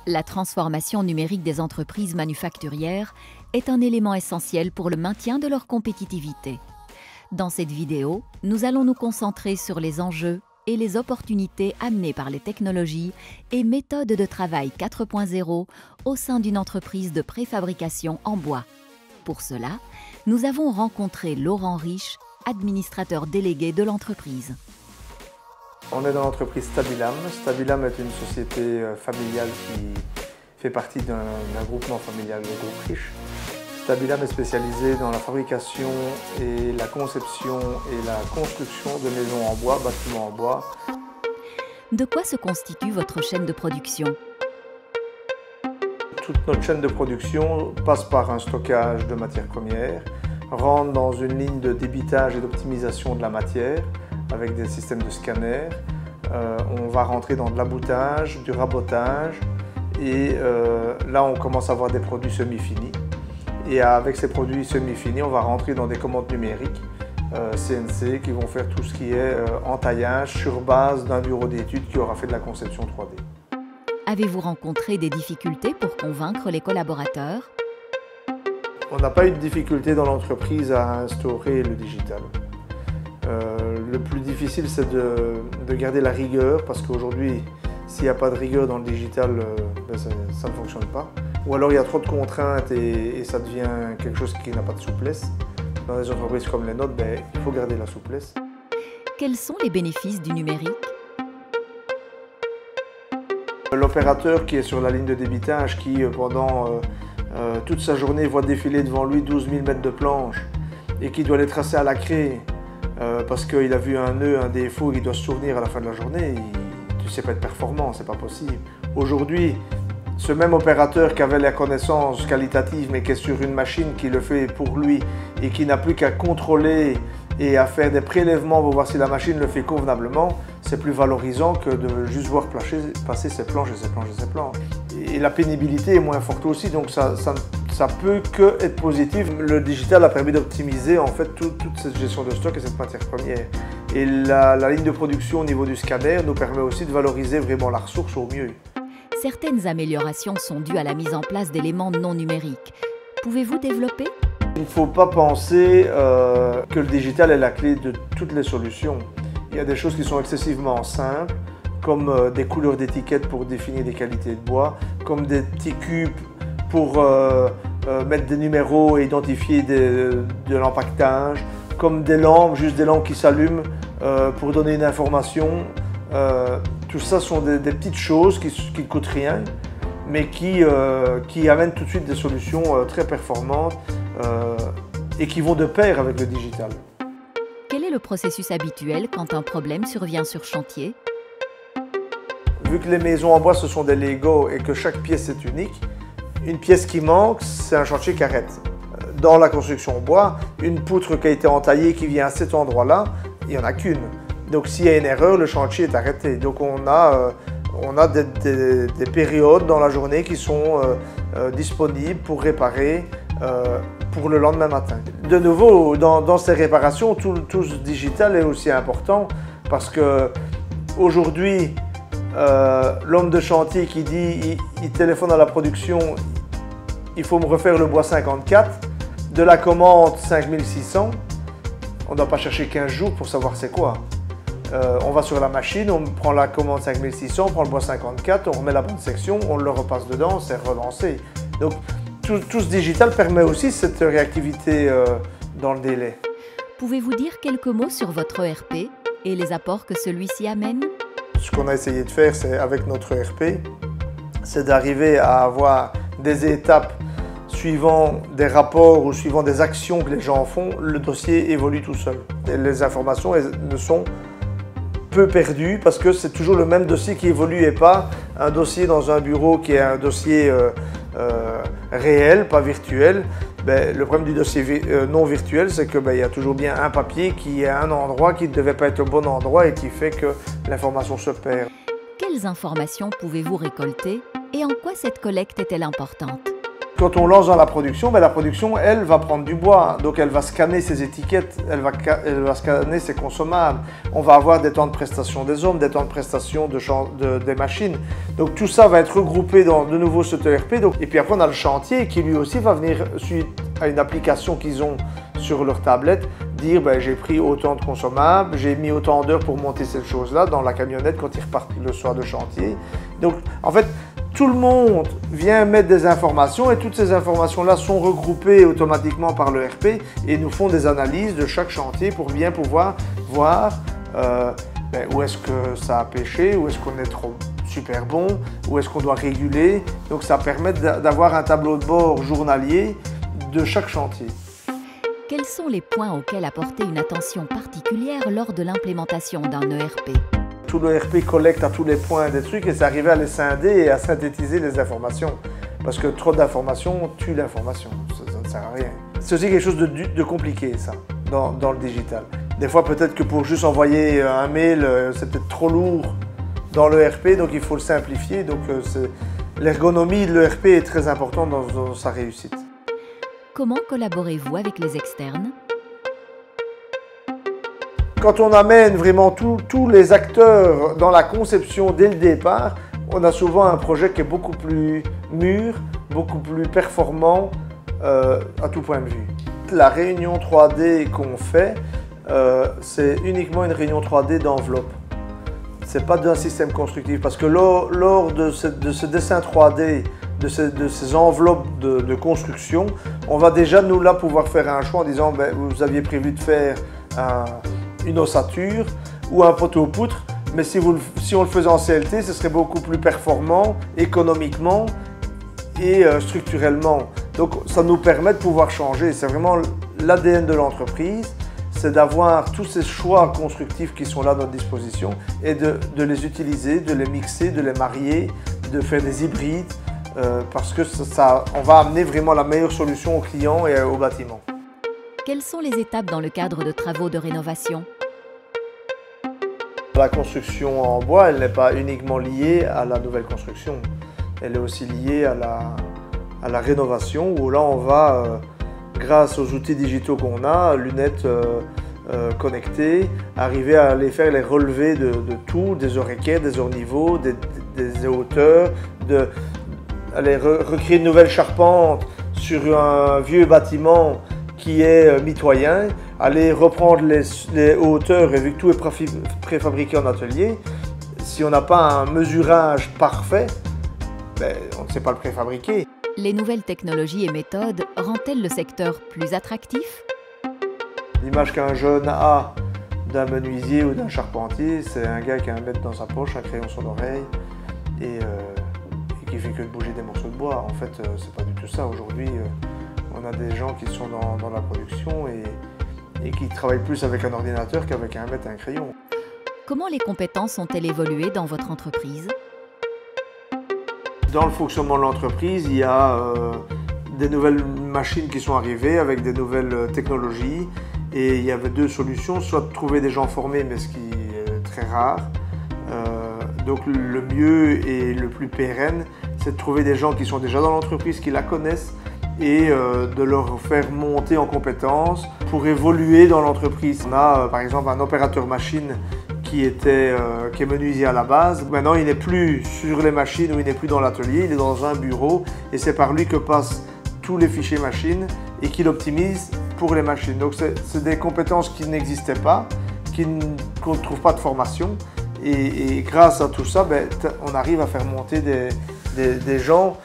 La transformation numérique des entreprises manufacturières est un élément essentiel pour le maintien de leur compétitivité. Dans cette vidéo, nous allons nous concentrer sur les enjeux et les opportunités amenées par les technologies et méthodes de travail 4.0 au sein d'une entreprise de préfabrication en bois. Pour cela, nous avons rencontré Laurent Riche, administrateur délégué de l'entreprise. On est dans l'entreprise Stabilam. Stabilam est une société familiale qui fait partie d'un groupement familial, le groupe Riche. Stabilam est spécialisé dans la fabrication et la conception et la construction de maisons en bois, bâtiments en bois. De quoi se constitue votre chaîne de production ? Toute notre chaîne de production passe par un stockage de matières premières, rentre dans une ligne de débitage et d'optimisation de la matière avec des systèmes de scanner. On va rentrer dans de l'aboutage, du rabotage et là on commence à avoir des produits semi-finis. Et avec ces produits semi-finis, on va rentrer dans des commandes numériques CNC qui vont faire tout ce qui est entaillage sur base d'un bureau d'études qui aura fait de la conception 3D. Avez-vous rencontré des difficultés pour convaincre les collaborateurs ? On n'a pas eu de difficulté dans l'entreprise à instaurer le digital. Le plus difficile, c'est de garder la rigueur, parce qu'aujourd'hui, s'il n'y a pas de rigueur dans le digital, ça ne fonctionne pas. Ou alors il y a trop de contraintes et ça devient quelque chose qui n'a pas de souplesse. Dans des entreprises comme les nôtres, il faut garder la souplesse. Quels sont les bénéfices du numérique ? L'opérateur qui est sur la ligne de débitage, qui pendant toute sa journée voit défiler devant lui 12 000 mètres de planches et qui doit les tracer à la craie parce qu'il a vu un nœud, un défaut, et il doit se souvenir à la fin de la journée, tu ne sais pas être performant, c'est pas possible. Aujourd'hui, ce même opérateur qui avait la connaissance qualitative mais qui est sur une machine qui le fait pour lui et qui n'a plus qu'à contrôler et à faire des prélèvements pour voir si la machine le fait convenablement, c'est plus valorisant que de juste voir passer ses planches et ses planches et ses planches. Et la pénibilité est moins forte aussi, donc ça peut que être positif. Le digital a permis d'optimiser en fait toute cette gestion de stock et cette matière première. Et la ligne de production au niveau du scanner nous permet aussi de valoriser vraiment la ressource au mieux. Certaines améliorations sont dues à la mise en place d'éléments non numériques. Pouvez-vous développer ? Il ne faut pas penser que le digital est la clé de toutes les solutions. Il y a des choses qui sont excessivement simples, comme des couleurs d'étiquettes pour définir des qualités de bois, comme des petits cubes pour mettre des numéros et identifier de l'empaquetage, comme des lampes, juste des lampes qui s'allument pour donner une information. Tout ça sont des petites choses qui ne coûtent rien, mais qui amènent tout de suite des solutions très performantes et qui vont de pair avec le digital. Quel est le processus habituel quand un problème survient sur chantier ? Vu que les maisons en bois, ce sont des Lego et que chaque pièce est unique, une pièce qui manque, c'est un chantier qui arrête. Dans la construction en bois, une poutre qui a été entaillée qui vient à cet endroit-là, il n'y en a qu'une. Donc s'il y a une erreur, le chantier est arrêté. Donc on a des périodes dans la journée qui sont disponibles pour réparer pour le lendemain matin. De nouveau, dans ces réparations, tout ce digital est aussi important parce qu'aujourd'hui, l'homme de chantier qui dit, il téléphone à la production, il faut me refaire le bois 54, de la commande 5600, on ne doit pas chercher 15 jours pour savoir c'est quoi. On va sur la machine, on prend la commande 5600, on prend le bois 54, on remet la bonne section, on le repasse dedans, c'est relancé. Donc tout ce digital permet aussi cette réactivité dans le délai. Pouvez-vous dire quelques mots sur votre ERP et les apports que celui-ci amène ? Ce qu'on a essayé de faire, c'est avec notre ERP, c'est d'arriver à avoir des étapes suivant des rapports ou suivant des actions que les gens font, le dossier évolue tout seul. Et les informations ne sont peu perdues parce que c'est toujours le même dossier qui évolue et pas un dossier dans un bureau qui est un dossier réel, pas virtuel. Le problème du dossier non virtuel, c'est qu'il y a toujours bien un papier qui est à un endroit qui ne devait pas être au bon endroit et qui fait que l'information se perd. Quelles informations pouvez-vous récolter et en quoi cette collecte est-elle importante ? Quand on lance dans la production, elle va prendre du bois, donc elle va scanner ses étiquettes, elle va scanner ses consommables. On va avoir des temps de prestation des hommes, des temps de prestation des machines. Donc tout ça va être regroupé dans de nouveau cet ERP. Et puis après, on a le chantier qui lui aussi va venir, suite à une application qu'ils ont sur leur tablette, dire j'ai pris autant de consommables, j'ai mis autant d'heures pour monter cette chose-là dans la camionnette quand ils repartent le soir de chantier. Donc en fait, tout le monde vient mettre des informations et toutes ces informations-là sont regroupées automatiquement par le RP et nous font des analyses de chaque chantier pour bien pouvoir voir où est-ce que ça a pêché, où est-ce qu'on est trop super bon, où est-ce qu'on doit réguler. Donc ça permet d'avoir un tableau de bord journalier de chaque chantier. Quels sont les points auxquels apporter une attention particulière lors de l'implémentation d'un ERP ? Tout le RP collecte à tous les points des trucs et c'est arrivé à les scinder et à synthétiser les informations. Parce que trop d'informations tue l'information, ça ne sert à rien. C'est aussi quelque chose de compliqué ça, dans le digital. Des fois peut-être que pour juste envoyer un mail, c'est peut-être trop lourd dans le RP, donc il faut le simplifier. Donc l'ergonomie de l'ERP est très importante dans sa réussite. Comment collaborez-vous avec les externes ? Quand on amène vraiment tous les acteurs dans la conception dès le départ, on a souvent un projet qui est beaucoup plus mûr, beaucoup plus performant à tout point de vue. La réunion 3D qu'on fait, c'est uniquement une réunion 3D d'enveloppe. Ce n'est pas d'un système constructif parce que lors de ce dessin 3D, de ces enveloppes de construction, on va déjà nous là pouvoir faire un choix en disant vous aviez prévu de faire une ossature ou un poteau-poutre, mais si on le faisait en CLT, ce serait beaucoup plus performant économiquement et structurellement. Donc ça nous permet de pouvoir changer. C'est vraiment l'ADN de l'entreprise, c'est d'avoir tous ces choix constructifs qui sont là à notre disposition et de les utiliser, de les mixer, de les marier, de faire des hybrides parce que on va amener vraiment la meilleure solution aux clients et au bâtiment. Quelles sont les étapes dans le cadre de travaux de rénovation ? La construction en bois, elle n'est pas uniquement liée à la nouvelle construction. Elle est aussi liée à la rénovation où là on va, grâce aux outils digitaux qu'on a, lunettes connectées, arriver à aller faire les relevés de tout, des oreillers, des hors-niveaux, des hauteurs, aller recréer une nouvelle charpente sur un vieux bâtiment qui est mitoyen, aller reprendre les hauteurs et vu que tout est préfabriqué en atelier, si on n'a pas un mesurage parfait, on ne sait pas le préfabriquer. Les nouvelles technologies et méthodes rendent-elles le secteur plus attractif ? L'image qu'un jeune a d'un menuisier ou d'un charpentier, c'est un gars qui a un mètre dans sa poche, un crayon sur l'oreille et qui fait que de bouger des morceaux de bois. En fait, c'est pas du tout ça. Aujourd'hui, on a des gens qui sont dans la production et qui travaillent plus avec un ordinateur qu'avec un mètre et un crayon. Comment les compétences ont-elles évolué dans votre entreprise ? Dans le fonctionnement de l'entreprise, il y a des nouvelles machines qui sont arrivées avec des nouvelles technologies et il y avait deux solutions, soit de trouver des gens formés, mais ce qui est très rare. Donc le mieux et le plus pérenne, c'est de trouver des gens qui sont déjà dans l'entreprise, qui la connaissent et de leur faire monter en compétences pour évoluer dans l'entreprise. On a par exemple un opérateur machine qui est menuisier à la base. Maintenant, il n'est plus sur les machines ou il n'est plus dans l'atelier, il est dans un bureau et c'est par lui que passent tous les fichiers machines et qu'il optimise pour les machines. Donc c'est des compétences qui n'existaient pas, qu'on ne trouve pas de formation et grâce à tout ça, on arrive à faire monter des gens.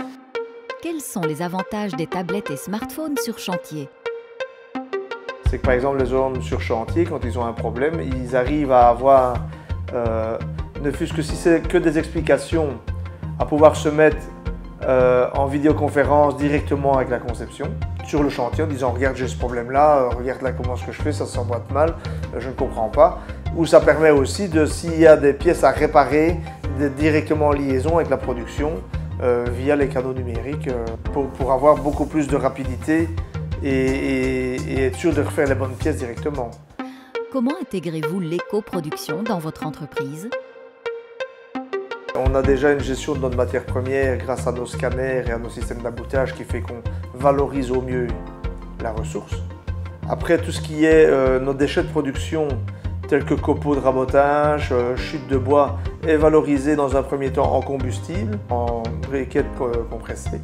Quels sont les avantages des tablettes et smartphones sur chantier ? C'est que par exemple les hommes sur chantier, quand ils ont un problème, ils arrivent à avoir, ne fût-ce que si c'est que des explications, à pouvoir se mettre en vidéoconférence directement avec la conception sur le chantier en disant regarde j'ai ce problème là, regarde là comment est-ce que je fais, ça s'emboîte mal, je ne comprends pas. Ou ça permet aussi de, s'il y a des pièces à réparer, d'être directement en liaison avec la production via les canaux numériques pour avoir beaucoup plus de rapidité et être sûr de refaire les bonnes pièces directement. Comment intégrez-vous l'éco-production dans votre entreprise ? On a déjà une gestion de notre matière première grâce à nos scanners et à nos systèmes d'aboutage qui fait qu'on valorise au mieux la ressource. Après, tout ce qui est nos déchets de production, tels que copeaux de rabotage, chutes de bois, est valorisé dans un premier temps en combustible, en briquettes compressées.